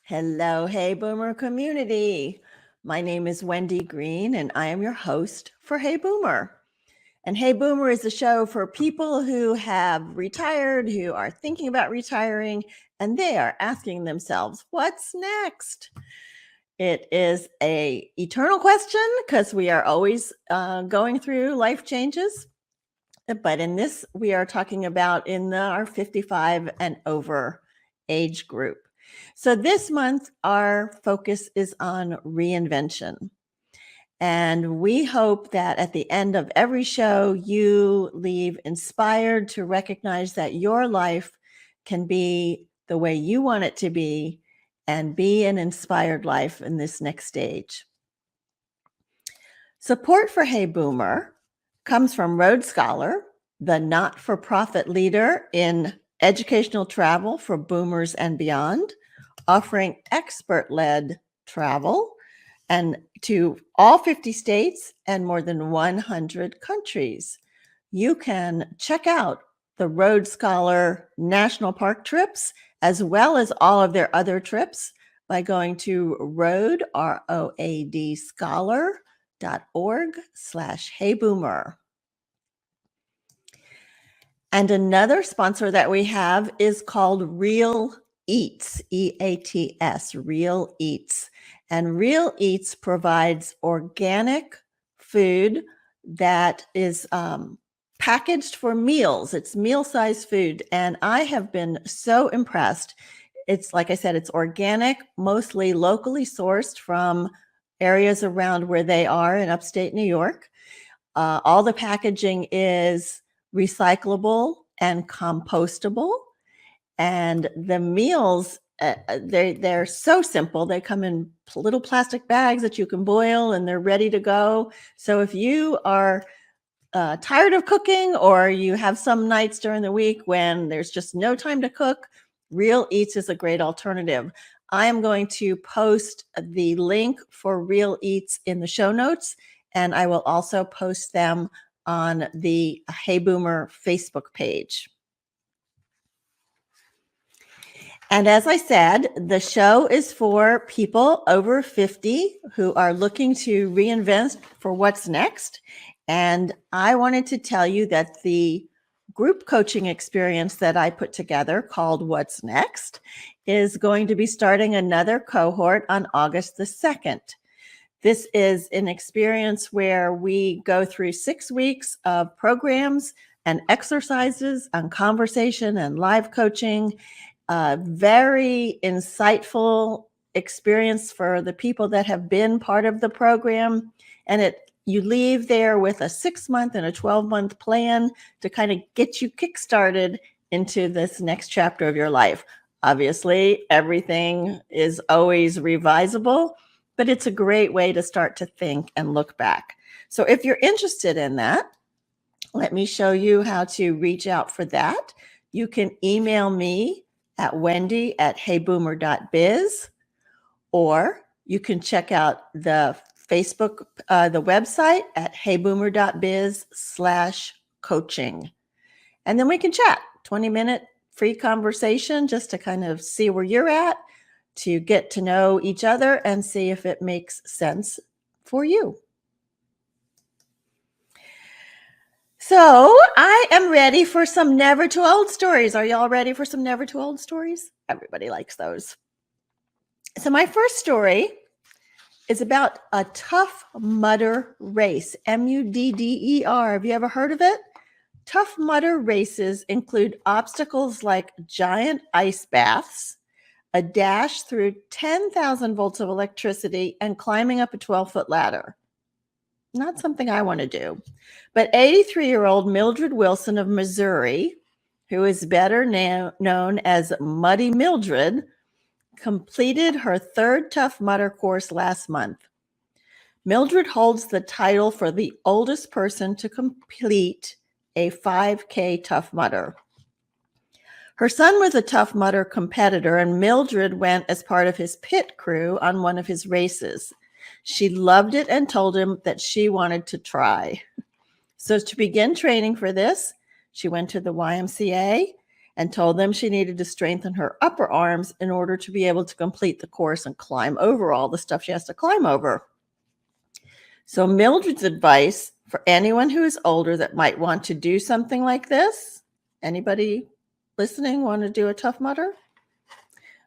Hello, Hey Boomer community. My name is Wendy Green, and I am your host for Hey Boomer. And Hey Boomer is a show for people who have retired, who are thinking about retiring, and they are asking themselves, what's next? It is a eternal question because we are always going through life changes. But in this, we are talking about in our 55 and over age group. So this month, our focus is on reinvention. And we hope that at the end of every show, you leave inspired to recognize that your life can be the way you want it to be and be an inspired life in this next stage. Support for Hey Boomer comes from Rhodes Scholar, the not-for-profit leader in educational travel for boomers and beyond, offering expert-led travel and to all 50 states and more than 100 countries. You can check out the Rhodes Scholar National Park trips as well as all of their other trips by going to Road, R-O-A-D, scholar.org/heyboomer. And another sponsor that we have is called Real Eats, E-A-T-S, Real Eats. And Real Eats provides organic food that is packaged for meals. It's meal-sized food. And I have been so impressed. It's, like I said, it's organic, mostly locally sourced from areas around where they are in upstate New York. All the packaging is recyclable and compostable. And the meals, they're so simple. They come in little plastic bags that you can boil and they're ready to go. So if you are tired of cooking or you have some nights during the week when there's just no time to cook, Real Eats is a great alternative. I am going to post the link for Real Eats in the show notes, and I will also post them on the Hey Boomer Facebook page. And as I said, the show is for people over 50 who are looking to reinvent for what's next. And I wanted to tell you that the group coaching experience that I put together called What's Next is going to be starting another cohort on August the 2nd. This is an experience where we go through 6 weeks of programs and exercises and conversation and live coaching. Very insightful experience for the people that have been part of the program. And you leave there with a 6-month and a 12-month plan to kind of get you kickstarted into this next chapter of your life. Obviously, everything is always revisable, but it's a great way to start to think and look back. So if you're interested in that, let me show you how to reach out for that. You can email me at wendy@heyboomer.biz, or you can check out the Facebook, the website at heyboomer.biz/coaching. And then we can chat, 20-minute free conversation just to kind of see where you're at, to get to know each other and see if it makes sense for you. So I am ready for some never too old stories. Are y'all ready for some never too old stories? Everybody likes those. So my first story is about a Tough Mudder race, M-U-D-D-E-R. Have you ever heard of it? Tough Mudder races include obstacles like giant ice baths, a dash through 10,000 volts of electricity, and climbing up a 12-foot ladder. Not something I want to do. But 83-year-old Mildred Wilson of Missouri, who is better known as Muddy Mildred, completed her 3rd Tough Mudder course last month. Mildred holds the title for the oldest person to complete a 5K Tough Mudder. Her son was a Tough Mudder competitor, and Mildred went as part of his pit crew on one of his races. She loved it and told him that she wanted to try. So to begin training for this, she went to the YMCA and told them she needed to strengthen her upper arms in order to be able to complete the course and climb over all the stuff she has to climb over. So Mildred's advice for anyone who is older that might want to do something like this, anybody listening want to do a Tough Mudder?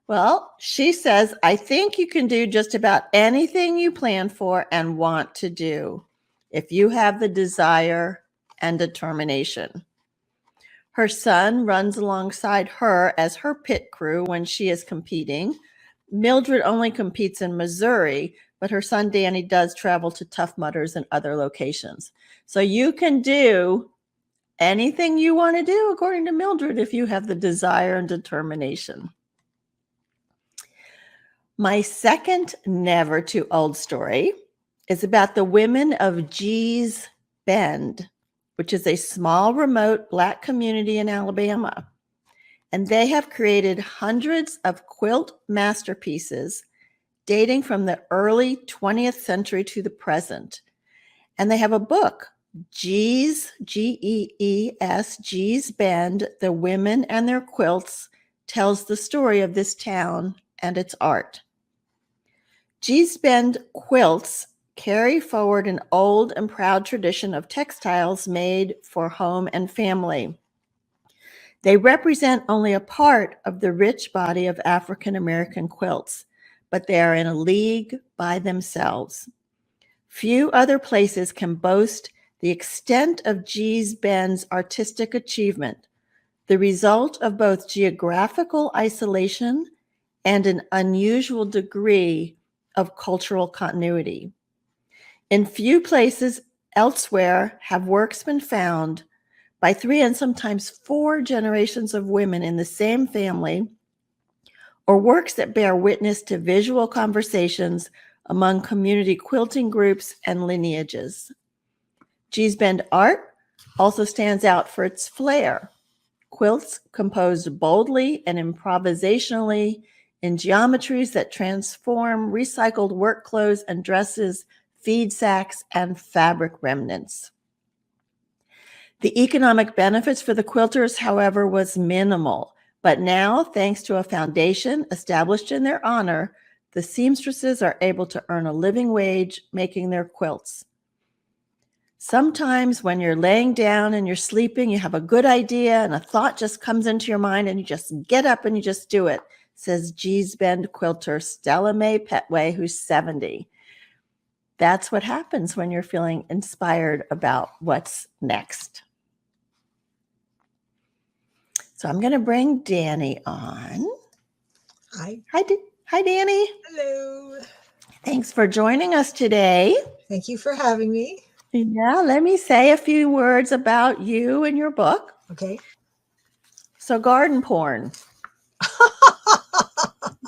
Well, she says, I think you can do just about anything you plan for and want to do if you have the desire and determination. Her son runs alongside her as her pit crew when she is competing. Mildred only competes in Missouri, but her son Dani does travel to Tough Mudders and other locations. So you can do anything you want to do, according to Mildred, if you have the desire and determination. My second never too old story is about the women of Gee's Bend, which is a small, remote Black community in Alabama. And they have created hundreds of quilt masterpieces dating from the early 20th century to the present. And they have a book, Gee's, Gees, Gee's Bend, The Women and Their Quilts, tells the story of this town and its art. Gee's Bend quilts carry forward an old and proud tradition of textiles made for home and family. They represent only a part of the rich body of African American quilts, but they are in a league by themselves. Few other places can boast the extent of Gee's Bend's artistic achievement, the result of both geographical isolation and an unusual degree of cultural continuity. In few places elsewhere have works been found by 3 and sometimes 4 generations of women in the same family, or works that bear witness to visual conversations among community quilting groups and lineages. Gee's Bend art also stands out for its flair. Quilts composed boldly and improvisationally in geometries that transform recycled work clothes and dresses, feed sacks, and fabric remnants. The economic benefits for the quilters, however, was minimal, but now, thanks to a foundation established in their honor, the seamstresses are able to earn a living wage making their quilts. Sometimes when you're laying down and you're sleeping, you have a good idea and a thought just comes into your mind and you just get up and you just do it, says Gee's Bend quilter Stella Mae Petway, who's 70. That's what happens when you're feeling inspired about what's next. So I'm going to bring Dani on. Hi. Hi, Dani. Hello. Thanks for joining us today. Thank you for having me. Yeah, let me say a few words about you and your book. Okay. So garden porn.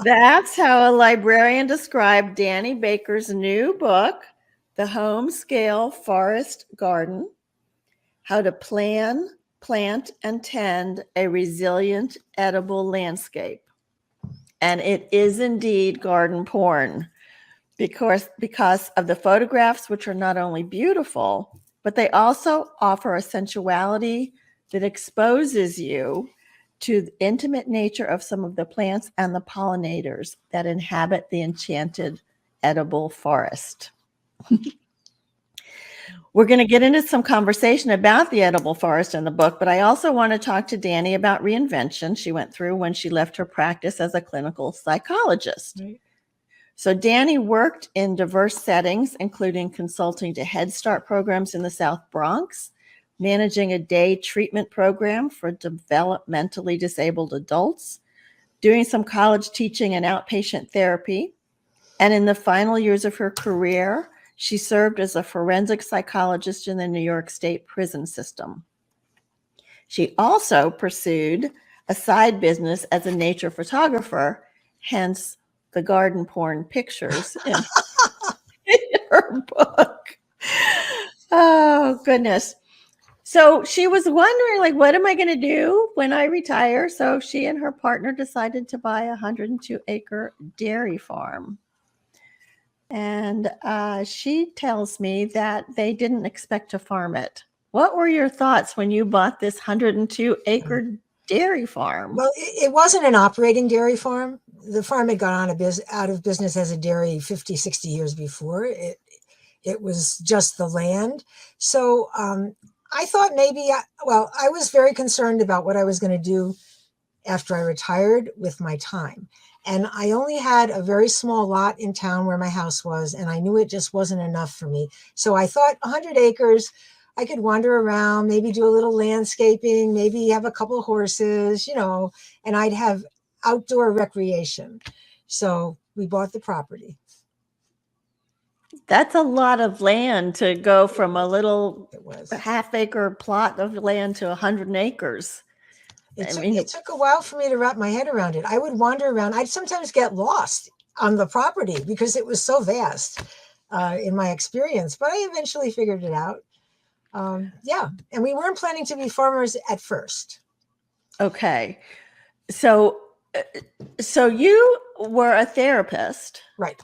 That's how a librarian described Dani Baker's new book, The Home Scale Forest Garden, How to Plan, Plant, and Tend a Resilient Edible Landscape. And it is indeed garden porn because of the photographs, which are not only beautiful, but they also offer a sensuality that exposes you to the intimate nature of some of the plants and the pollinators that inhabit the Enchanted Edible Forest. We're going to get into some conversation about the edible forest in the book, but I also want to talk to Dani about reinvention she went through when she left her practice as a clinical psychologist. Right. So Dani worked in diverse settings, including consulting to Head Start programs in the South Bronx, managing a day treatment program for developmentally disabled adults, doing some college teaching and outpatient therapy, and in the final years of her career, she served as a forensic psychologist in the New York State prison system. She also pursued a side business as a nature photographer, hence the garden porn pictures in her book. Oh, goodness. So she was wondering, like, what am I going to do when I retire? So she and her partner decided to buy a 102-acre dairy farm. And she tells me that they didn't expect to farm it. What were your thoughts when you bought this 102-acre dairy farm? Well, it wasn't an operating dairy farm. The farm had gone out of business as a dairy 50, 60 years before. It was just the land. So I thought maybe, I was very concerned about what I was going to do after I retired with my time. And I only had a very small lot in town where my house was, and I knew it just wasn't enough for me. So I thought 100 acres, I could wander around, maybe do a little landscaping, maybe have a couple of horses, and I'd have outdoor recreation. So we bought the property. That's a lot of land to go from a little It was. half-acre plot of land to 100 acres. It took a while for me to wrap my head around it. I would wander around. I'd sometimes get lost on the property because it was so vast in my experience, but I eventually figured it out. Yeah. And we weren't planning to be farmers at first. Okay. So you were a therapist. Right.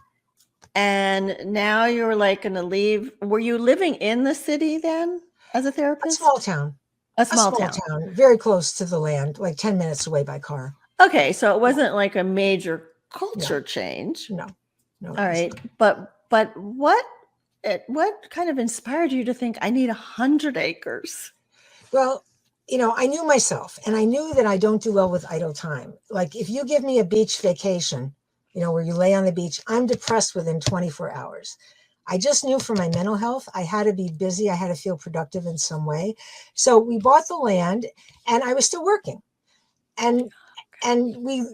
And now you're like going to leave. Were you living in the city then as a therapist? A small town. A small town. Very close to the land, like 10 minutes away by car. Okay. So it wasn't like a major culture change. No. All right. But what kind of inspired you to think I need 100 acres? Well, I knew myself, and I knew that I don't do well with idle time. Like if you give me a beach vacation, where you lay on the beach, I'm depressed within 24 hours. I just knew for my mental health, I had to be busy. I had to feel productive in some way. So we bought the land, and I was still working. And we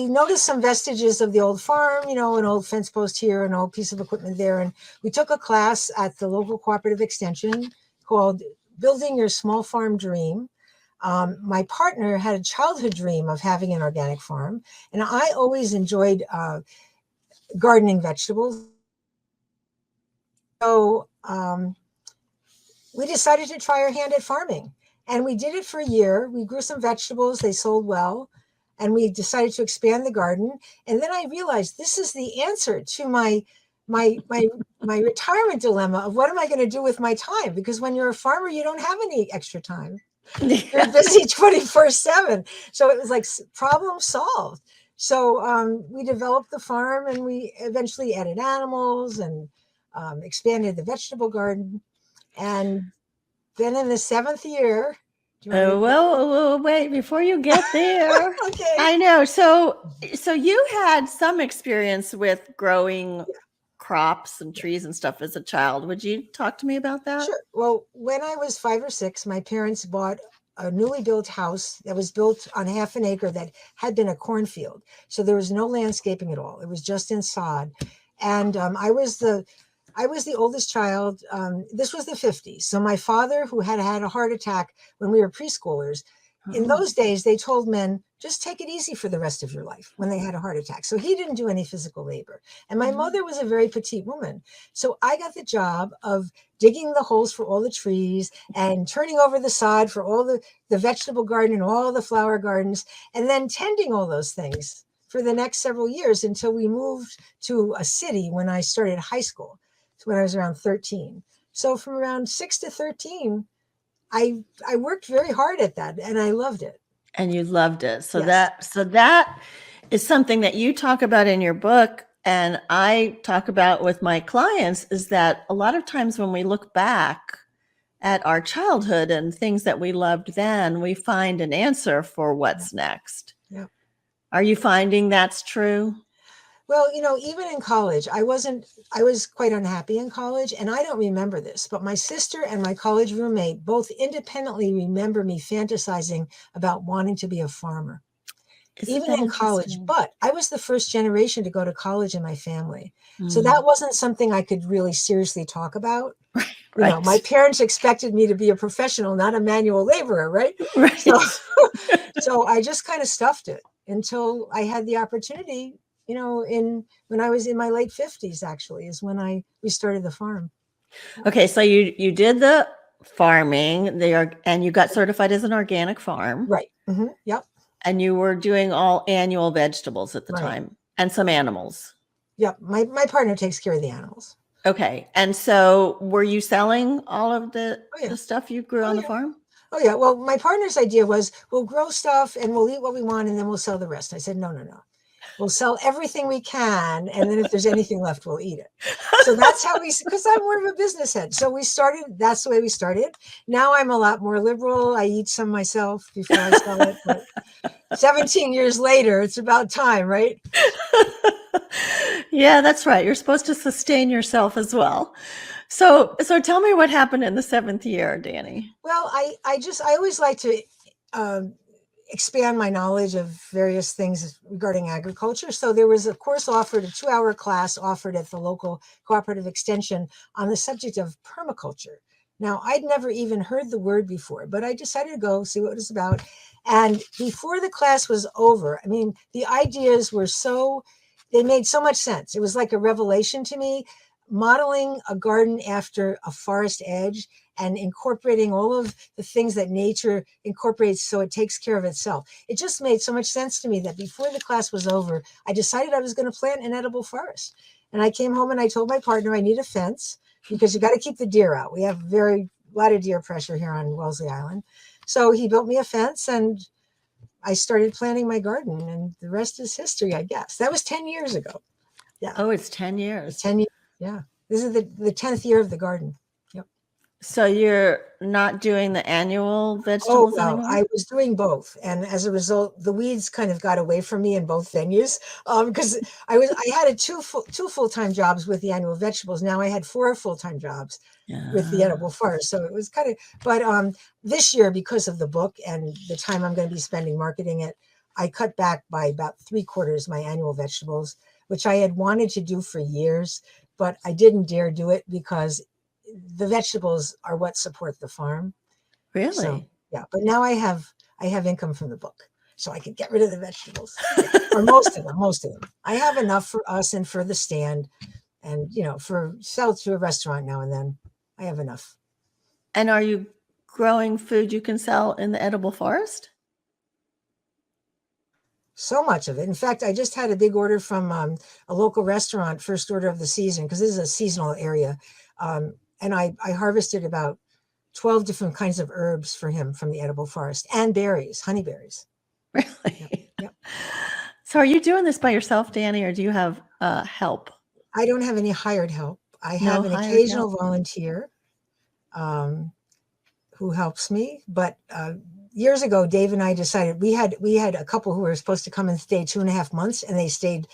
noticed some vestiges of the old farm, an old fence post here, an old piece of equipment there. And we took a class at the local cooperative extension called Building Your Small Farm Dream. My partner had a childhood dream of having an organic farm, and I always enjoyed gardening vegetables. So we decided to try our hand at farming, and we did it for a year. We grew some vegetables; they sold well, and we decided to expand the garden. And then I realized this is the answer to my retirement dilemma of what am I going to do with my time? Because when you're a farmer, you don't have any extra time. You're busy 24/7. So it was like problem solved. So we developed the farm, and we eventually added animals and expanded the garden. And then in the 7th year. Well, wait, before you get there. Okay. I know. So you had some experience with growing crops and trees and stuff as a child. Would you talk to me about that? Sure. Well, when I was 5 or 6, my parents bought a newly built house that was built on half an acre that had been a cornfield. So there was no landscaping at all. It was just in sod. And I was the oldest child. This was the 50s. So my father, who had had a heart attack when we were preschoolers, in those days, they told men, just take it easy for the rest of your life when they had a heart attack. So he didn't do any physical labor. And my mother was a very petite woman. So I got the job of digging the holes for all the trees and turning over the sod for all the vegetable garden and all the flower gardens, and then tending all those things for the next several years until we moved to a city when I started high school, when I was around 13. So from around 6 to 13, I worked very hard at that, and I loved it. And you loved it. So Yes. that is something that you talk about in your book, and I talk about with my clients, is that a lot of times when we look back at our childhood and things that we loved then, we find an answer for what's next. Yeah. Are you finding that's true? Well, even in college, I was quite unhappy in college, and I don't remember this, but my sister and my college roommate both independently remember me fantasizing about wanting to be a farmer, even in college. But I was the first generation to go to college in my family. So that wasn't something I could really seriously talk about. Right. My parents expected me to be a professional, not a manual laborer, right? Right. So I just kind of stuffed it until I had the opportunity. When I was in my late 50s, actually, is when we started the farm. Okay, so you did the farming there, and you got certified as an organic farm, right? Mm-hmm. Yep. And you were doing all annual vegetables at the time, and some animals. Yep. My partner takes care of the animals. Okay, and so were you selling all of the stuff you grew on the farm? Oh yeah. Well, my partner's idea was we'll grow stuff and we'll eat what we want and then we'll sell the rest. I said, no, no, no. We'll sell everything we can. And then if there's anything left, we'll eat it. So that's how because I'm more of a business head. So that's the way we started. Now I'm a lot more liberal. I eat some myself before I sell it. But 17 years later, it's about time, right? Yeah, that's right. You're supposed to sustain yourself as well. So tell me what happened in the 7th year, Dani. Well, I always like to expand my knowledge of various things regarding agriculture. So there was a course offered, a 2-hour class offered at the local cooperative extension on the subject of permaculture. Now, I'd never even heard the word before, but I decided to go see what it was about. And before the class was over, I mean, the ideas were they made so much sense. It was like a revelation to me, modeling a garden after a forest edge and incorporating all of the things that nature incorporates so it takes care of itself. It just made so much sense to me that before the class was over, I decided I was going to plant an edible forest. And I came home and I told my partner I need a fence because you got to keep the deer out. We have a lot of deer pressure here on Wellesley Island. So he built me a fence and I started planting my garden and the rest is history, I guess. That was 10 years ago. Yeah. Oh, it's 10 years. 10 years. Yeah. This is the 10th year of the garden. So you're not doing the annual vegetables well, anymore? I was doing both, and as a result, the weeds kind of got away from me in both venues. Because I had two full-time jobs with the annual vegetables. Now I had 4 full-time jobs with the edible forest. So it was kind of. But this year, because of the book and the time I'm going to be spending marketing it, I cut back by about 3/4 my annual vegetables, which I had wanted to do for years, but I didn't dare do it because the vegetables are what support the farm. Really? So, yeah, but now I have income from the book, so I can get rid of the vegetables, or most of them. I have enough for us and for the stand, and for sell to a restaurant now and then. I have enough. And are you growing food you can sell in the edible forest? So much of it. In fact, I just had a big order from a local restaurant, first order of the season, because this is a seasonal area. And I harvested about 12 different kinds of herbs for him from the edible forest and berries, honeyberries. Really? Yep. So are you doing this by yourself, Dani, or do you have help? I don't have any hired help. I have an occasional volunteer who helps me, but years ago, Dave and I decided we had a couple who were supposed to come and stay 2.5 months, and they stayed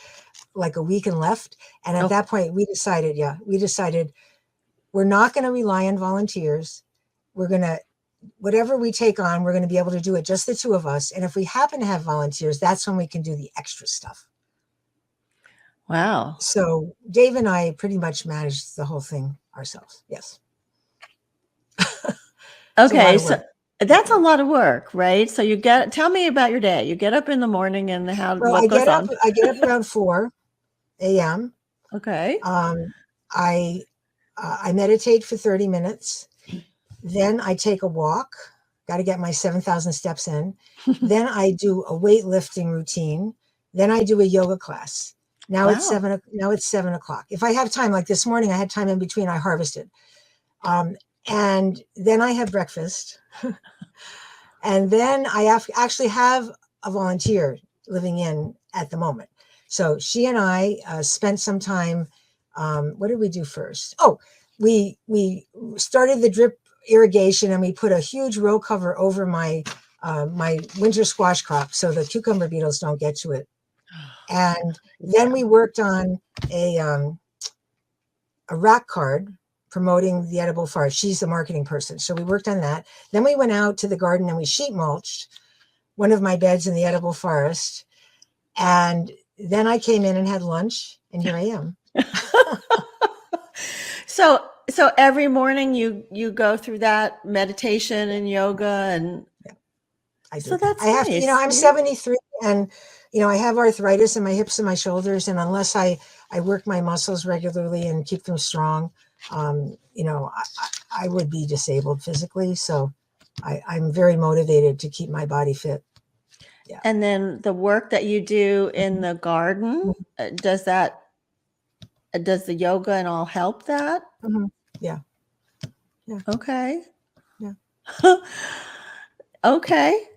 like a week and left. And at that point, we decided we're not going to rely on volunteers. We're going to, whatever we take on, we're going to be able to do it just the 2 of us. And if we happen to have volunteers, that's when we can do the extra stuff. Wow. So Dave and I pretty much managed the whole thing ourselves. Yes. Okay. So that's a lot of work, right? So tell me about your day. You get up in the morning and what goes on? I get up around 4 a.m. Okay. I meditate for 30 minutes. Then I take a walk. Got to get my 7,000 steps in. Then I do a weightlifting routine. Then I do a yoga class. Now it's 7 o'clock. If I have time, like this morning, I had time in between. I harvested. And then I have breakfast. And then I actually have a volunteer living in at the moment. So she and I spent some time. What did we do first? Oh, we started the drip irrigation, and we put a huge row cover over my winter squash crop so the cucumber beetles don't get to it. And then we worked on a rack card promoting the edible forest. She's the marketing person, so we worked on that. Then we went out to the garden and we sheet mulched one of my beds in the edible forest. And then I came in and had lunch, and here I am. So every morning you go through that meditation and yoga, and I do. So that's nice. I'm 73, and I have arthritis in my hips and my shoulders, and unless I work my muscles regularly and keep them strong, I would be disabled physically. So I'm very motivated to keep my body fit. Yeah. And then the work that you do in the garden, does the yoga and all help that? Mm-hmm. Yeah. Okay. Yeah. Okay.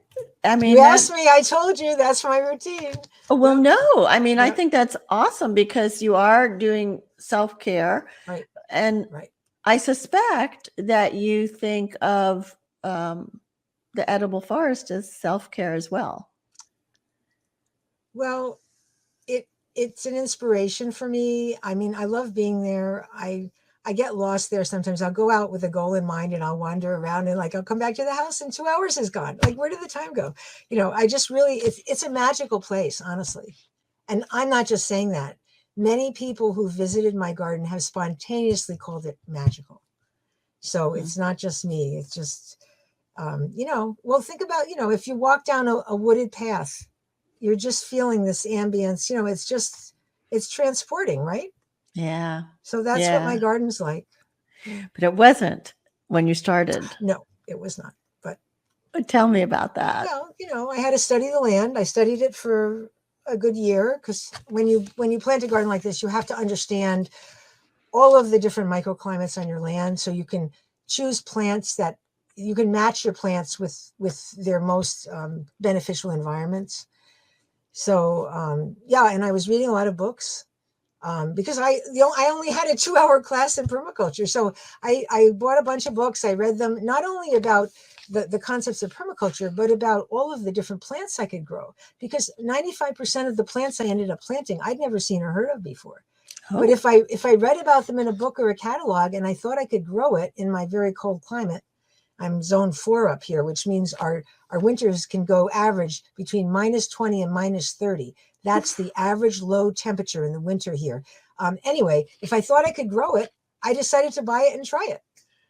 I You mean, asked me, I told you that's my routine. well, Yep. no, I mean, I Yep. think that's awesome because you are doing self-care. Right. And Right. I suspect that you think of the edible forest as self-care as well. Well, it's an inspiration for me. I mean, I love being there. I get lost there sometimes. I'll go out with a goal in mind and I'll wander around and like I'll come back to the house and 2 hours is gone. Like where did the time go? I just really it's a magical place, honestly. And I'm not just saying that. Many people who visited my garden have spontaneously called it magical. So Mm. it's not just me. It's just well, think about, if you walk down a wooded path, you're just feeling this ambience, it's transporting, right? Yeah. So that's what my Yeah. garden's like. Yeah. But it wasn't when you started. No, it was not. But Tell me about that. well, I had to study the land. I studied it for a good year because when you plant a garden like this, you have to understand all of the different microclimates on your land so you can choose plants that you can match your plants with their most beneficial environments. So yeah, and I was reading a lot of books because I only had a 2 hour class in permaculture. So I bought a bunch of books. I read them not only about the concepts of permaculture, but about all of the different plants I could grow. Because 95% of the plants I ended up planting, I'd never seen or heard of before. But Oh, if I read about them in a book or a catalog and I thought I could grow it in my very cold climate, I'm zone 4 up here, which means our winters can go average between -20 and -30. That's the average low temperature in the winter here. Anyway, if I thought I could grow it, I decided to buy it and try it.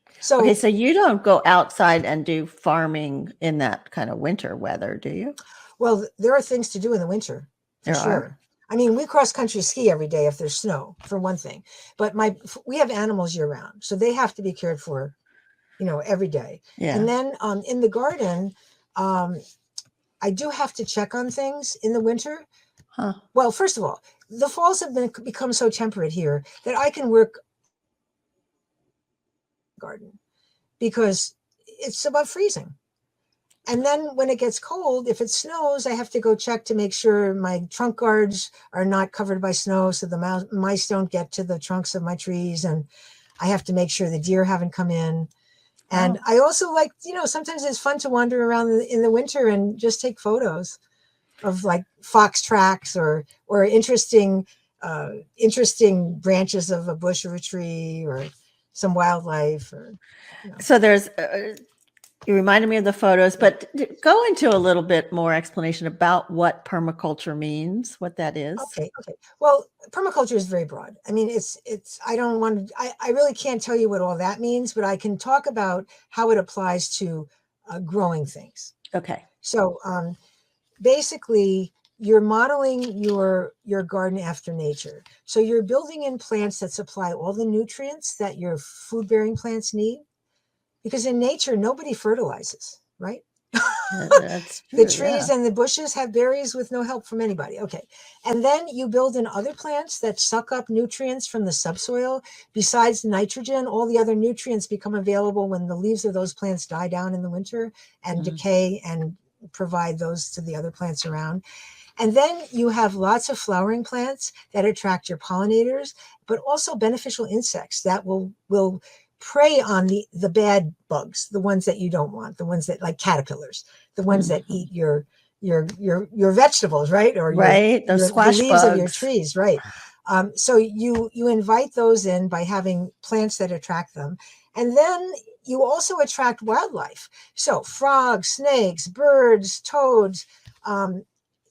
okay. So, So you don't go outside and do farming in that kind of winter weather, do you? well, there are things to do in the winter for There are. sure. I mean, we cross country ski every day if there's snow, for one thing. But we have animals year round, so they have to be cared for, every day. Yeah. And then in the garden, um, I do have to check on things in the winter. Huh. Well, first of all, the falls have become so temperate here that I can work garden because it's above freezing. And then when it gets cold, if it snows, I have to go check to make sure my trunk guards are not covered by snow so the mice don't get to the trunks of my trees. And I have to make sure the deer haven't come in. And Oh. I also like, sometimes it's fun to wander around in the winter and just take photos of like fox tracks or interesting branches of a bush or a tree or some wildlife So there's you reminded me of the photos, but go into a little bit more explanation about what permaculture means, what that is. Okay. Well, permaculture is very broad. I mean, it's I don't want to I really can't tell you what all that means, but I can talk about how it applies to growing things. Okay. So basically you're modeling your garden after nature. So you're building in plants that supply all the nutrients that your food bearing plants need, because in nature nobody fertilizes, right? That's The true. trees Yeah. and the bushes have berries with no help from anybody. Okay. And then you build in other plants that suck up nutrients from the subsoil. Besides nitrogen, all the other nutrients become available when the leaves of those plants die down in the winter and decay and provide those to the other plants around. And then you have lots of flowering plants that attract your pollinators, but also beneficial insects that will prey on the bad bugs, the ones that you don't want, the ones that like caterpillars, the ones that eat your vegetables, right? Or Right. Those the squash leaves of your bugs. trees, right? So you invite those in by having plants that attract them. And then you also attract wildlife. So frogs, snakes, birds, toads,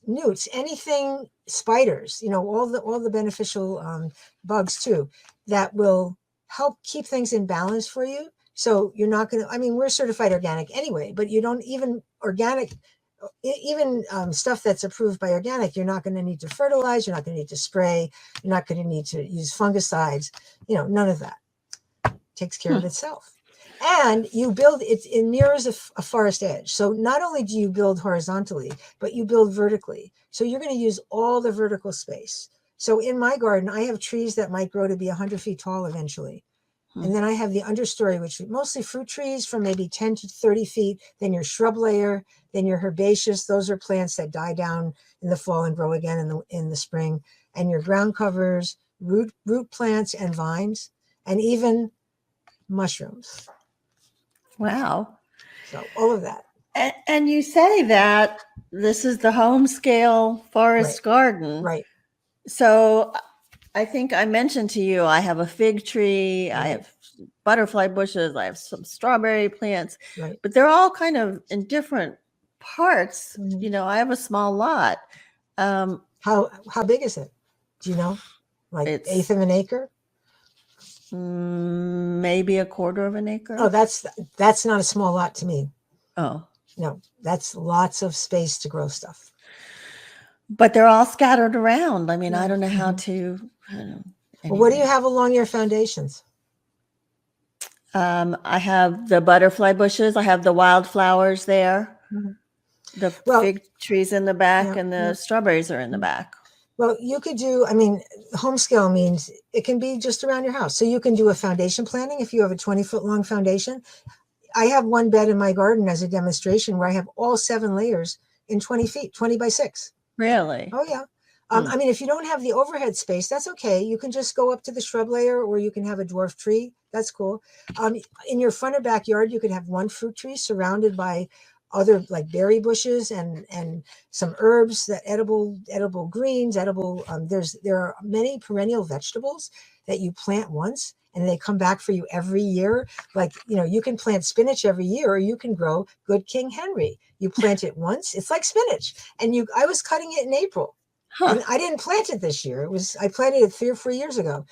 newts, anything, spiders, all the beneficial bugs too, that will help keep things in balance for you. So you're not going to, I mean, we're certified organic anyway, but you don't even organic, even stuff that's approved by organic, you're not going to need to fertilize, you're not going to need to spray, you're not going to need to use fungicides, none of that. It takes care of itself. And you build it mirrors a forest edge. So not only do you build horizontally, but you build vertically. So you're going to use all the vertical space. So in my garden, I have trees that might grow to be 100 feet tall eventually. And then I have the understory, which is mostly fruit trees from maybe 10 to 30 feet. Then your shrub layer, then your herbaceous. Those are plants that die down in the fall and grow again in the spring. And your ground covers, root plants and vines, and even mushrooms. Wow. So all of that. And you say that this is the home scale forest garden. Right. So I think I mentioned to you, I have a fig tree, I have butterfly bushes, I have some strawberry plants, but they're all kind of in different parts. You know, I have a small lot. How big is it? Do you know? Like eighth of an acre? Maybe a quarter of an acre. Oh, that's not a small lot to me. Oh. No, that's lots of space to grow stuff. But they're all scattered around. I mean, I don't know how to. Well, what do you have along your foundations? I have the butterfly bushes. I have the wildflowers there. The fig trees in the back and the strawberries are in the back. Well, you could do, I mean, home scale means it can be just around your house. So you can do a foundation planting if you have a 20-foot long foundation. I have one bed in my garden as a demonstration where I have all 7 layers in 20 feet, 20 by 6. Really? Oh, yeah. I mean, if you don't have the overhead space, that's okay. You can just go up to the shrub layer, or you can have a dwarf tree. That's cool. In your front or backyard, you could have one fruit tree surrounded by other like berry bushes and some herbs, that edible greens, there are many perennial vegetables that you plant once and they come back for you every year. Like, you know, you can plant spinach every year, or you can grow good King Henry. You plant it once, it's like spinach. And I was cutting it in April. And I didn't plant it this year. I planted it 3 or 4 years ago.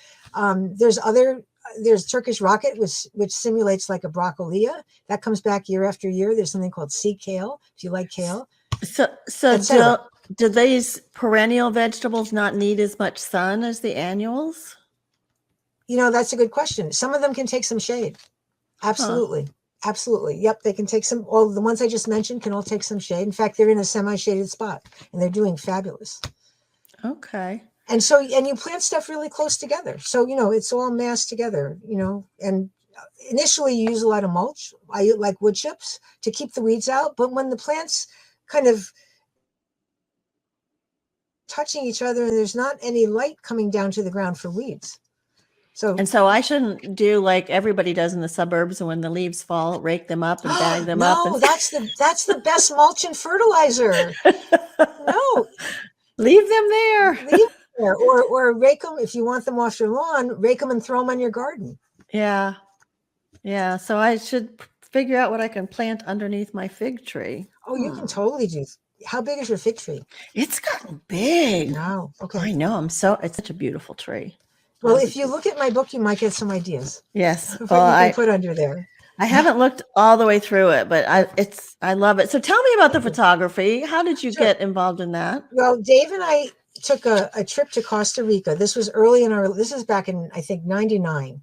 There's Turkish rocket, which simulates like a broccolia that comes back year after year. There's something called sea kale, if you like kale. So do these perennial vegetables not need as much sun as the annuals? You know, that's a good question. Some of them can take some shade. Absolutely. Absolutely. Yep. They can take all the ones I just mentioned can all take some shade. In fact, they're in a semi-shaded spot and they're doing fabulous. Okay. And you plant stuff really close together. So, you know, it's all massed together, you know, and initially you use a lot of mulch. I like wood chips to keep the weeds out. But when the plants kind of touching each other and there's not any light coming down to the ground for weeds. So I shouldn't do like everybody does in the suburbs, and when the leaves fall, rake them up and bag them up. No, that's the best mulch and fertilizer. No. Leave them there. Leave them there. Or rake them if you want them off your lawn, rake them and throw them on your garden. Yeah. Yeah. So I should figure out what I can plant underneath my fig tree. Oh, you can totally do. How big is your fig tree? It's gotten big. Wow. Okay. I know. It's such a beautiful tree. Well, if you look at my book, you might get some ideas. Yes. Well, I put under there. I haven't looked all the way through it, but I love it. So tell me about the photography. How did you get involved in that? Well, Dave and I took a trip to Costa Rica. This was this is back in, I think, 99.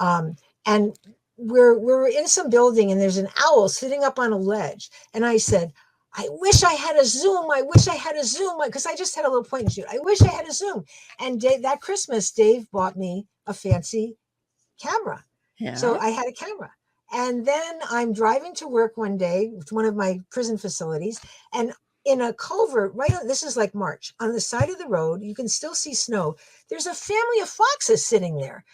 And we're in some building and there's an owl sitting up on a ledge. And I said, I wish I had a zoom. I wish I had a zoom, because I just had a little point and shoot. I wish I had a zoom. And that Christmas, Dave bought me a fancy camera. Yeah. So I had a camera. And then I'm driving to work one day with one of my prison facilities, and in a culvert, this is like March, on the side of the road, you can still see snow. There's a family of foxes sitting there.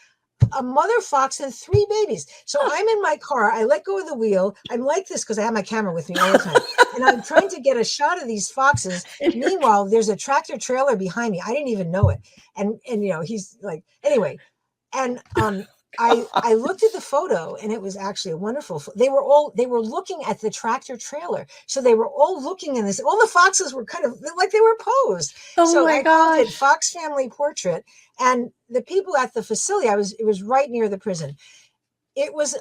A mother fox and 3 babies. So I'm in my car. I let go of the wheel. I'm like this because I have my camera with me all the time. And I'm trying to get a shot of these foxes. Meanwhile, there's a tractor trailer behind me. I didn't even know it. And you know, he's like, anyway. And I looked at the photo and it was actually a wonderful. They were looking at the tractor trailer. So they were all looking in this. All the foxes were kind of like they were posed. So I called it Fox Family Portrait. And the people at the facility, it was right near the prison. It was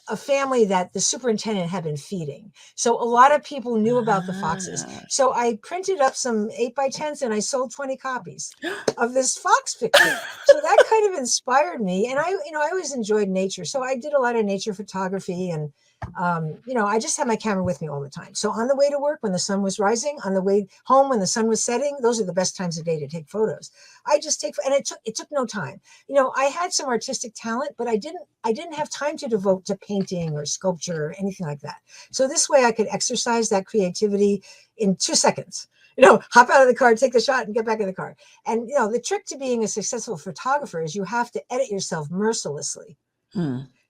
a family that the superintendent had been feeding. So a lot of people knew about the foxes. So I printed up some 8x10s and I sold 20 copies of this fox picture. So that kind of inspired me. And I always enjoyed nature. So I did a lot of nature photography and I just had my camera with me all the time. So on the way to work when the sun was rising, on the way home when the sun was setting, those are the best times of day to take photos. I just take, and it took no time. I had some artistic talent, but I didn't have time to devote to painting or sculpture or anything like that. So this way I could exercise that creativity in 2 seconds. Hop out of the car, take the shot, and get back in the car. And the trick to being a successful photographer is you have to edit yourself mercilessly.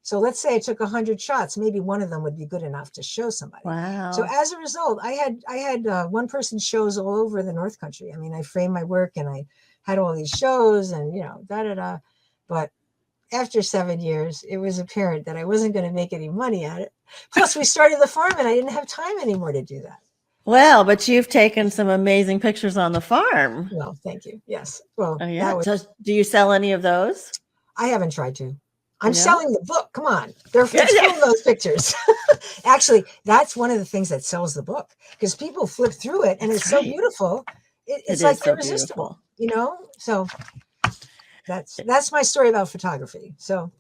So let's say I took 100 shots, maybe one of them would be good enough to show somebody. Wow. So as a result, I had one person shows all over the North Country. I mean, I framed my work and I had all these shows and, But after 7 years, it was apparent that I wasn't going to make any money at it. Plus, we started the farm and I didn't have time anymore to do that. Well, but you've taken some amazing pictures on the farm. Well, thank you. Yes. Well, yeah. So do you sell any of those? I haven't tried to. I'm selling the book. Come on. It's full of those pictures. Actually, that's one of the things that sells the book because people flip through it and it's so beautiful. It's like irresistible, So that's my story about photography. So,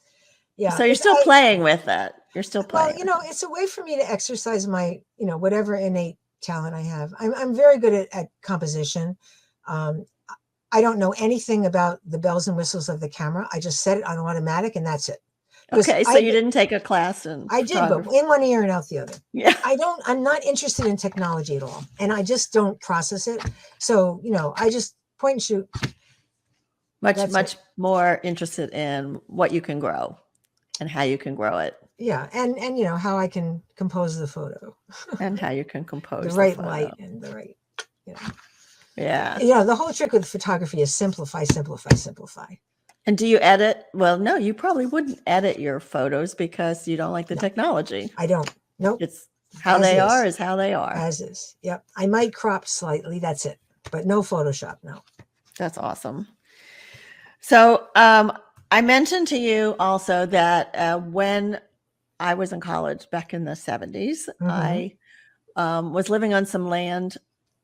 yeah. So you're still playing with that. You're still playing. Well, it's a way for me to exercise my, whatever innate talent I have. I'm very good at composition. I don't know anything about the bells and whistles of the camera. I just set it on automatic and that's it. Okay. So you didn't take a class I did, but in one ear and out the other. Yeah. I'm not interested in technology at all. And I just don't process it. So, I just point and shoot. Much more interested in what you can grow and how you can grow it. Yeah. And how I can compose the photo. And how you can compose the right light and the right, Yeah. The whole trick with photography is simplify, simplify, simplify. And do you edit? Well, no, you probably wouldn't edit your photos because you don't like the technology. I don't. Nope. It's how they are is how they are. As is. Yep. I might crop slightly. That's it. But no Photoshop. No. That's awesome. So I mentioned to you also that when I was in college back in the 70s, I was living on some land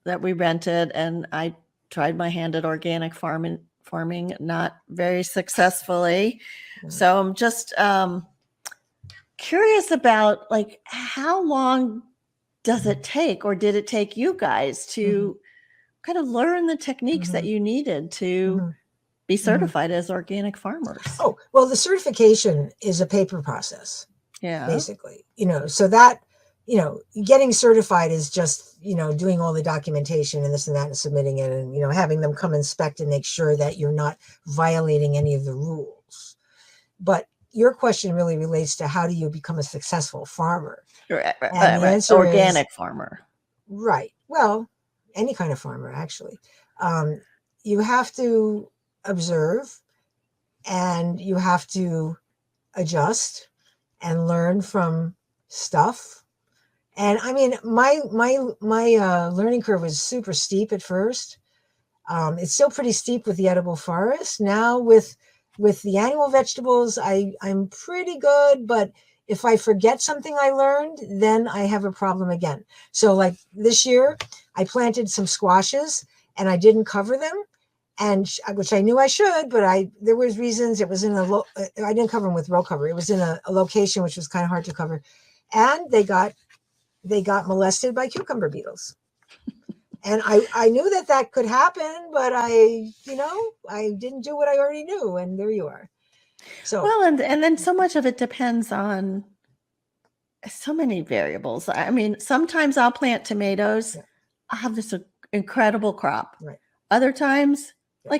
that we rented, and I tried my hand at organic farming, not very successfully. So I'm just curious about how long does it take, or did it take you guys to kind of learn the techniques that you needed to be certified as organic farmers? Oh, well, the certification is a paper process. Yeah. Basically, so that, getting certified is just, doing all the documentation and this and that and submitting it and, having them come inspect and make sure that you're not violating any of the rules. But your question really relates to how do you become a successful farmer? Right. Organic farmer. Right. Well, any kind of farmer, actually. You have to observe and you have to adjust and learn from stuff. And I mean, my learning curve was super steep at first. It's still pretty steep with the edible forest. Now with the annual vegetables, I'm pretty good, but if I forget something I learned, then I have a problem again. So like this year, I planted some squashes and I didn't cover them, and which I knew I should, but there was reasons. It was in I didn't cover them with row cover. It was in a location which was kind of hard to cover, and they got molested by cucumber beetles. And I knew that could happen, but I didn't do what I already knew, and there you are. So well, and then so much of it depends on so many variables. I mean, sometimes I'll plant tomatoes. Yeah. I'll have this incredible crop. Right. Other times,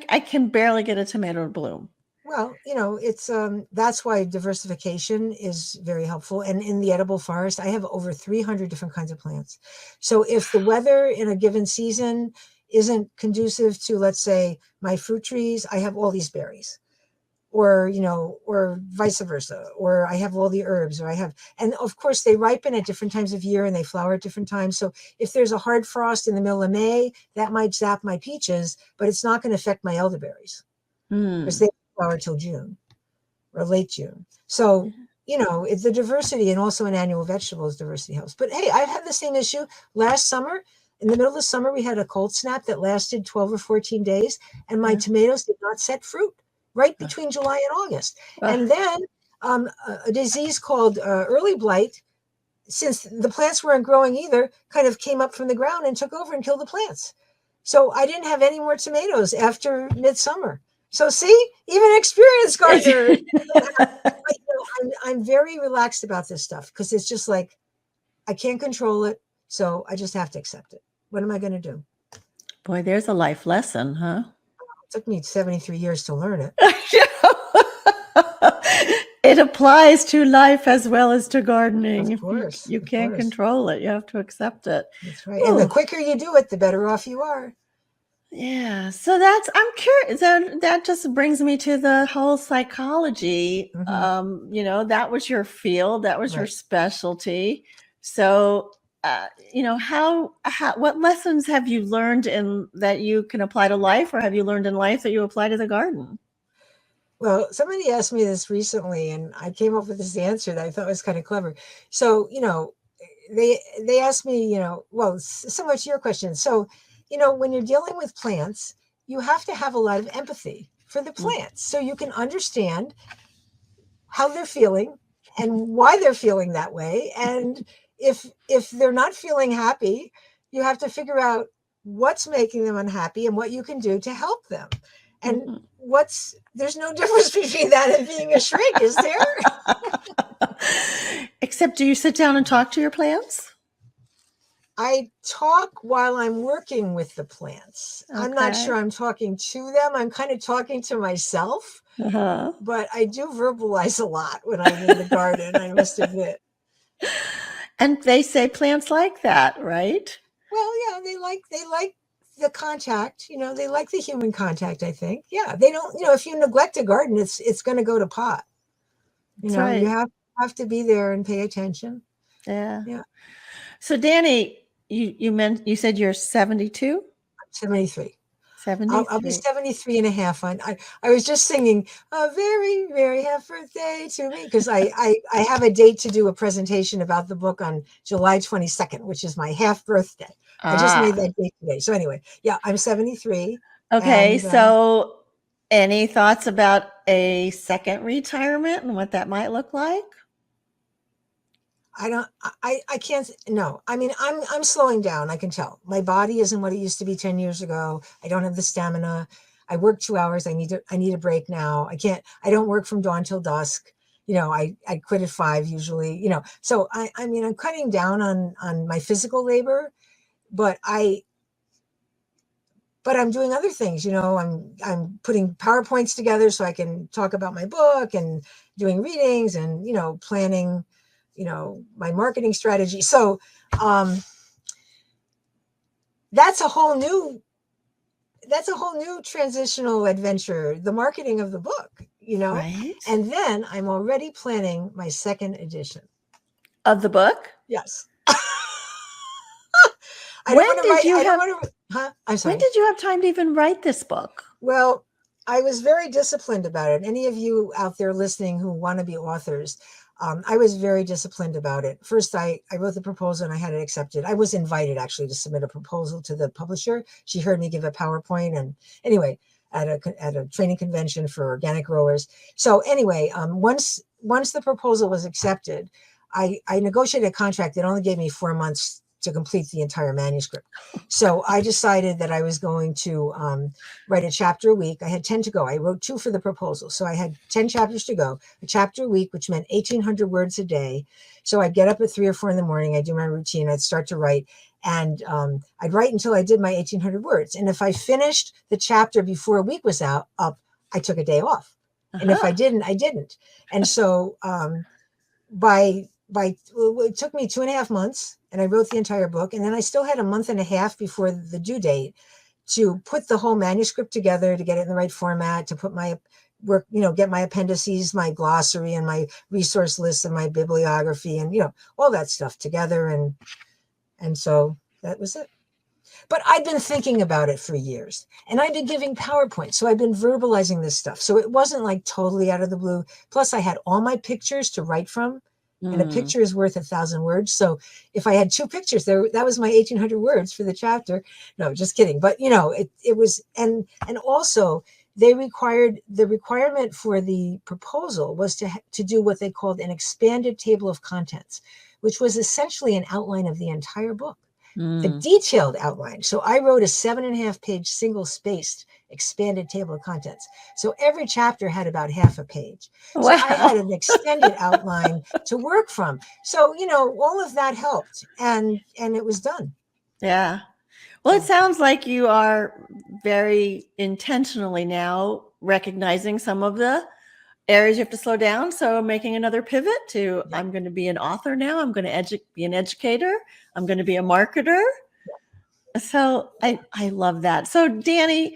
I can barely get a tomato to bloom. Well, it's that's why diversification is very helpful. And in the edible forest, I have over 300 different kinds of plants. So if the weather in a given season isn't conducive to, let's say, my fruit trees, I have all these berries, or vice versa, or I have all the herbs, and of course they ripen at different times of year and they flower at different times. So if there's a hard frost in the middle of May, that might zap my peaches, but it's not going to affect my elderberries because they flower till June or late June. So, it's the diversity, and also in annual vegetables, diversity helps. But hey, I've had the same issue last summer. In the middle of summer, we had a cold snap that lasted 12 or 14 days, and my tomatoes did not set fruit right between July and August. And then a disease called early blight since the plants weren't growing either, kind of came up from the ground and took over and killed the plants. So I didn't have any more tomatoes after midsummer. So see, even an experienced gardener. But, I'm very relaxed about this stuff because it's just like I can't control it, so I just have to accept it. What am I going to do? Boy, there's a life lesson, huh? It took me 73 years to learn it. It applies to life as well as to gardening. Of course. You can't control it. You have to accept it. That's right. Ooh. And the quicker you do it, the better off you are. Yeah. So I'm curious. That just brings me to the whole psychology. Mm-hmm. That was your field. That was your specialty. So, what lessons have you learned that you can apply to life, or have you learned in life that you apply to the garden? Well, somebody asked me this recently, and I came up with this answer that I thought was kind of clever. So, they asked me, well, similar to your question. So, when you're dealing with plants, you have to have a lot of empathy for the plants, so you can understand how they're feeling and why they're feeling that way. And if they're not feeling happy, you have to figure out what's making them unhappy and what you can do to help them. And there's no difference between that and being a shrink, is there? Except, do you sit down and talk to your plants? I talk while I'm working with the plants. Okay. I'm not sure I'm talking to them. I'm kind of talking to myself, but I do verbalize a lot when I'm in the garden, I must admit. And they say plants like that, right? Well, yeah, they like the contact, they like the human contact, I think. Yeah, they don't, if you neglect a garden, it's going to go to pot. Right. You have to be there and pay attention. Yeah. So, Dani, you said you're 72? 73. 73. I'll be 73 and a half. I was just singing a very, very happy birthday to me because I have a date to do a presentation about the book on July 22nd, which is my half birthday. I just made that date today. So anyway, yeah, I'm 73. Okay, so any thoughts about a second retirement and what that might look like? I can't. No, I mean, I'm slowing down. I can tell my body isn't what it used to be 10 years ago. I don't have the stamina. I work 2 hours. I need a break now. I don't work from dawn till dusk. I quit at 5 usually, so I mean, I'm cutting down on my physical labor, but I'm doing other things, I'm putting PowerPoints together so I can talk about my book and doing readings and, planning, my marketing strategy. So that's a whole new transitional adventure, the marketing of the book, right? And then I'm already planning my second edition of the book. Yes. When did you have time to even write this book? Well, I was very disciplined about it. Any of you out there listening who want to be authors, I was very disciplined about it. First, I wrote the proposal and I had it accepted. I was invited actually to submit a proposal to the publisher. She heard me give a PowerPoint, and anyway, at a training convention for organic growers. So anyway, once the proposal was accepted, I negotiated a contract that only gave me 4 months to complete the entire manuscript. So I decided that I was going to write a chapter a week. I had 10 to go. I wrote 2 for the proposal. So I had 10 chapters to go, a chapter a week, which meant 1,800 words a day. So I'd get up at 3 or 4 in the morning. I'd do my routine. I'd start to write. And I'd write until I did my 1,800 words. And if I finished the chapter before a week was up, I took a day off. And if I didn't, I didn't. And so it took me 2.5 months, and I wrote the entire book. And then I still had a month and a half before the due date to put the whole manuscript together, to get it in the right format, to put my work, get my appendices, my glossary and my resource lists and my bibliography and, all that stuff together. And so that was it. But I'd been thinking about it for years, and I'd been giving PowerPoint. So I'd been verbalizing this stuff. So it wasn't like totally out of the blue. Plus I had all my pictures to write from. And a picture is worth 1,000 words. So if I had 2 pictures there, that was my 1,800 words for the chapter. No, just kidding. But, it was, and also the requirement for the proposal was to do what they called an expanded table of contents, which was essentially an outline of the entire book, a Mm. detailed outline. So I wrote a 7.5-page single-spaced expanded table of contents. So every chapter had about half a page. So I had Wow. an extended outline to work from. So, all of that helped, and it was done. Yeah. Well, it So, sounds like you are very intentionally now recognizing some of the areas you have to slow down. So making another pivot to, yeah. I'm going to be an author now. I'm going to be an educator. I'm going to be a marketer. So I love that. So Dani,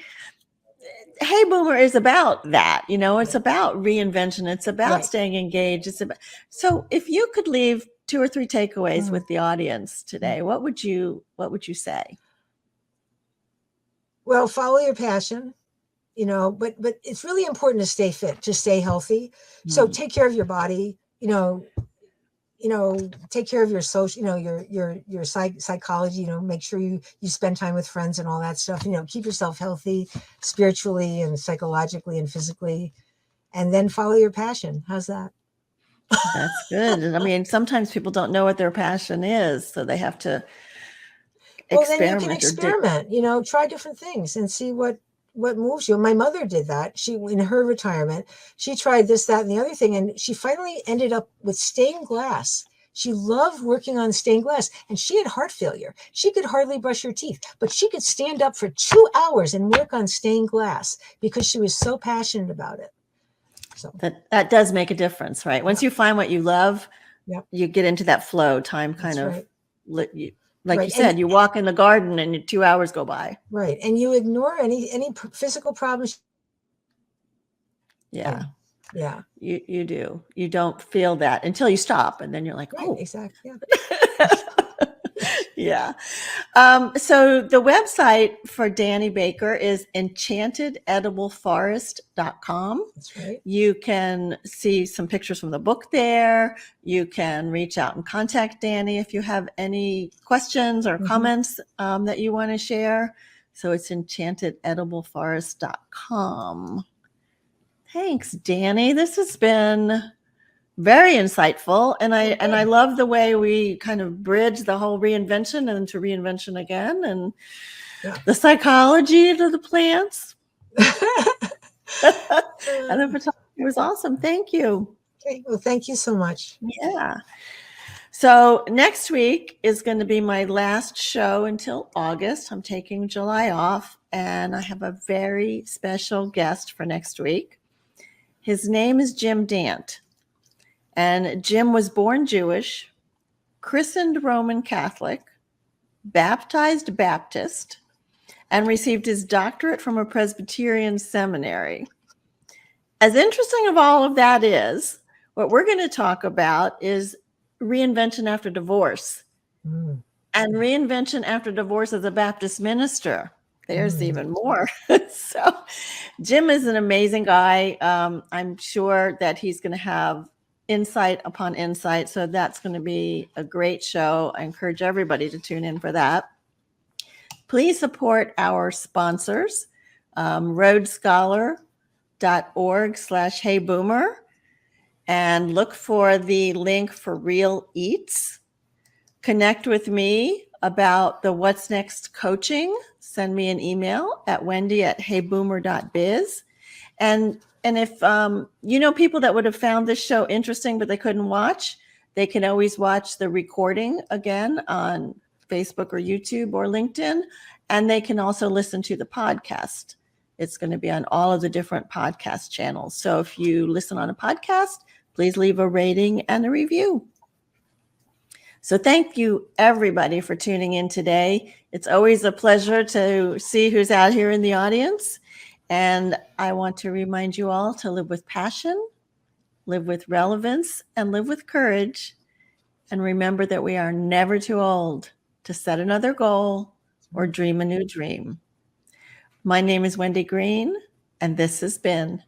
Hey Boomer is about that. It's about reinvention. It's about Right. staying engaged. So if you could leave 2 or 3 takeaways with the audience today, what would you say? Well, follow your passion, but it's really important to stay fit, to stay healthy. So take care of your body, take care of your social, your psychology, make sure you spend time with friends and all that stuff, keep yourself healthy spiritually and psychologically and physically, and then follow your passion. How's that? That's good. And I mean, sometimes people don't know what their passion is, so they have to Well, then you can experiment. try different things and see what moves you. My mother did that. She, in her retirement, she tried this, that, and the other thing, and she finally ended up with stained glass. She loved working on stained glass, and she had heart failure. She could hardly brush her teeth, but she could stand up for 2 hours and work on stained glass because she was so passionate about it. So that does make a difference, right? Once you find what you love, you get into that flow. Time kind of, like you said, you walk in the garden and 2 hours go by. Right, and you ignore any physical problems. Yeah. Yeah. You do. You don't feel that until you stop, and then you're like, oh, exactly. Yeah. So the website for Dani Baker is enchantededibleforest.com. That's right. You can see some pictures from the book there. You can reach out and contact Dani if you have any questions or comments that you want to share. So it's enchantededibleforest.com. Thanks, Dani. This has been very insightful. And I love the way we kind of bridge the whole reinvention into reinvention again, and the psychology of the plants. And the photography was awesome. Thank you. Okay. Well, thank you so much. Yeah. So next week is going to be my last show until August. I'm taking July off, and I have a very special guest for next week. His name is Jim Dant. And Jim was born Jewish, christened Roman Catholic, baptized Baptist, and received his doctorate from a Presbyterian seminary. As interesting of all of that is, what we're going to talk about is reinvention after divorce. And reinvention after divorce as a Baptist minister. There's even more. So Jim is an amazing guy. I'm sure that he's going to have insight upon insight. So that's going to be a great show. I encourage everybody to tune in for that. Please support our sponsors, roadscholar.org/heyboomer, and look for the link for Real Eats. Connect with me about the What's Next coaching. Send me an email at wendy@heyboomer.biz. And if people that would have found this show interesting but they couldn't watch, they can always watch the recording again on Facebook or YouTube or LinkedIn. And they can also listen to the podcast. It's going to be on all of the different podcast channels. So if you listen on a podcast, please leave a rating and a review. So thank you, everybody, for tuning in today. It's always a pleasure to see who's out here in the audience. And I want to remind you all to live with passion, live with relevance, and live with courage. And remember that we are never too old to set another goal or dream a new dream. My name is Wendy Green, and this has been